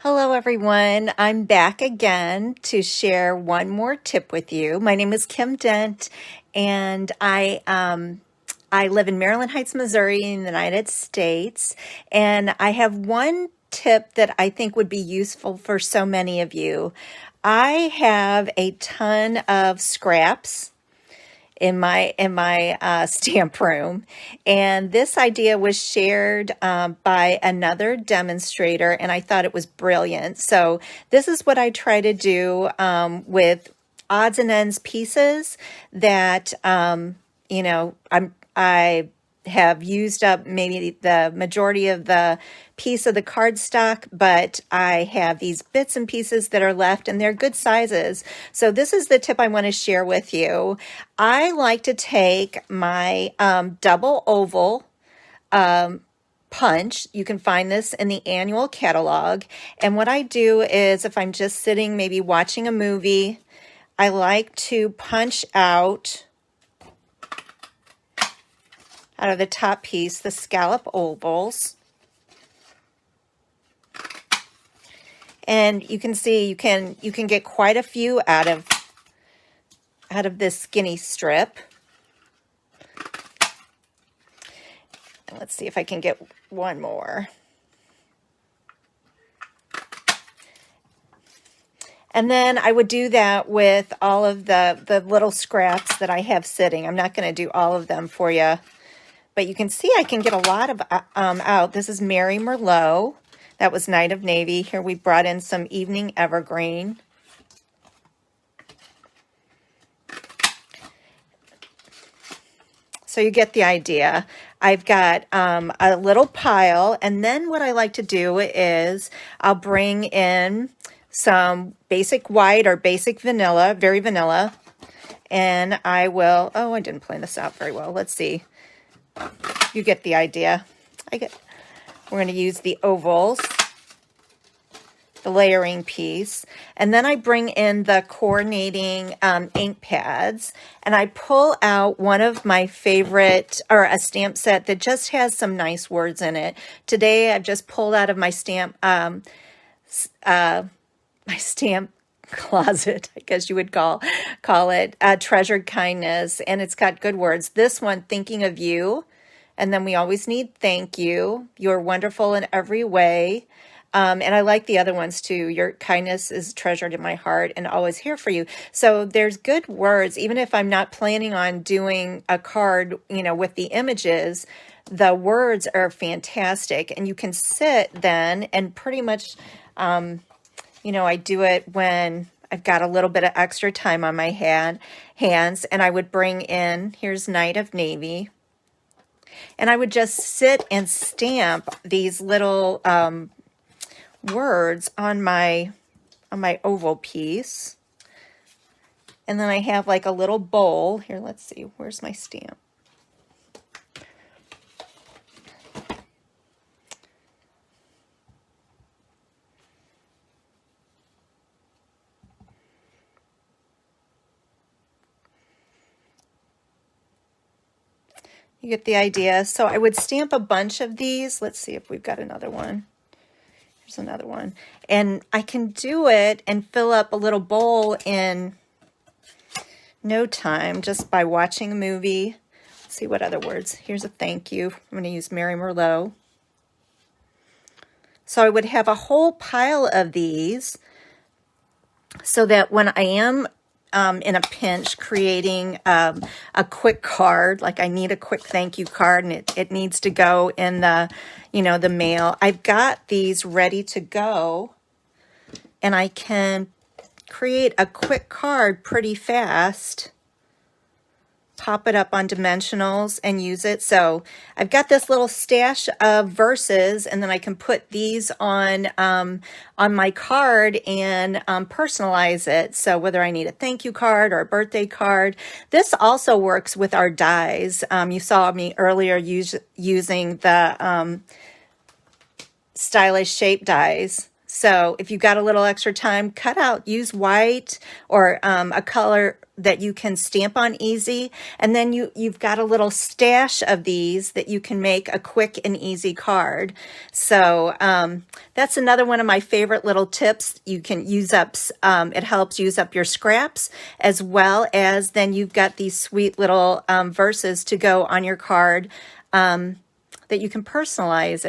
Hello everyone, I'm back again to share one more tip with you. My name is Kim Dent and I live in Maryland Heights, Missouri in the United States, and I have one tip that I think would be useful for so many of you. I have a ton of scraps in my stamp room, and this idea was shared by another demonstrator, and I thought it was brilliant. So this is what I try to do with odds and ends pieces that I have used up maybe the majority of the piece of the cardstock, but I have these bits and pieces that are left and they're good sizes. So this is the tip I want to share with you. I like to take my double oval punch. You can find this in the annual catalog. And what I do is if I'm just sitting, maybe watching a movie, I like to punch out of the top piece the scallop ovals. And you can see you can get quite a few out of this skinny strip. And let's see if I can get one more. And then I would do that with all of the little scraps that I have sitting. I'm not going to do all of them for you, but you can see I can get a lot of out. This is Mary Merlot. That was Night of Navy. Here we brought in some Evening Evergreen. So you get the idea. I've got a little pile, and then what I like to do is I'll bring in some basic white or basic vanilla, very vanilla, and I will, oh, I didn't plan this out very well. Let's see. You get the idea. We're going to use the ovals, the layering piece, and then I bring in the coordinating ink pads, and I pull out one of my favorite, or a stamp set that just has some nice words in it. Today I've just pulled out of my stamp closet, I guess you would call it, Treasured Kindness, and it's got good words. This one, thinking of you, and then we always need thank you. You're wonderful in every way. And I like the other ones too. Your kindness is treasured in my heart and always here for you. So there's good words, even if I'm not planning on doing a card, with the images, the words are fantastic. And you can sit then and pretty much, I do it when I've got a little bit of extra time on my hands, and I would bring in, here's Night of Navy, and I would just sit and stamp these little words on my oval piece. And then I have like a little bowl here. Let's see, where's my stamp? You get the idea. So I would stamp a bunch of these. Let's see if we've got another one. Here's another one. And I can do it and fill up a little bowl in no time just by watching a movie. Let's see what other words. Here's a thank you. I'm going to use Mary Merlot. So I would have a whole pile of these so that when I am in a pinch creating a quick card, like I need a quick thank you card and it needs to go in the, the mail, I've got these ready to go, and I can create a quick card pretty fast, pop it up on dimensionals and use it. So I've got this little stash of verses, and then I can put these on my card and personalize it. So whether I need a thank you card or a birthday card, this also works with our dies. You saw me earlier using the stylish shape dies. So if you've got a little extra time, use white or a color that you can stamp on easy. And then you've got a little stash of these that you can make a quick and easy card. So that's another one of my favorite little tips. You can use up, it helps use up your scraps, as well as then you've got these sweet little verses to go on your card that you can personalize it.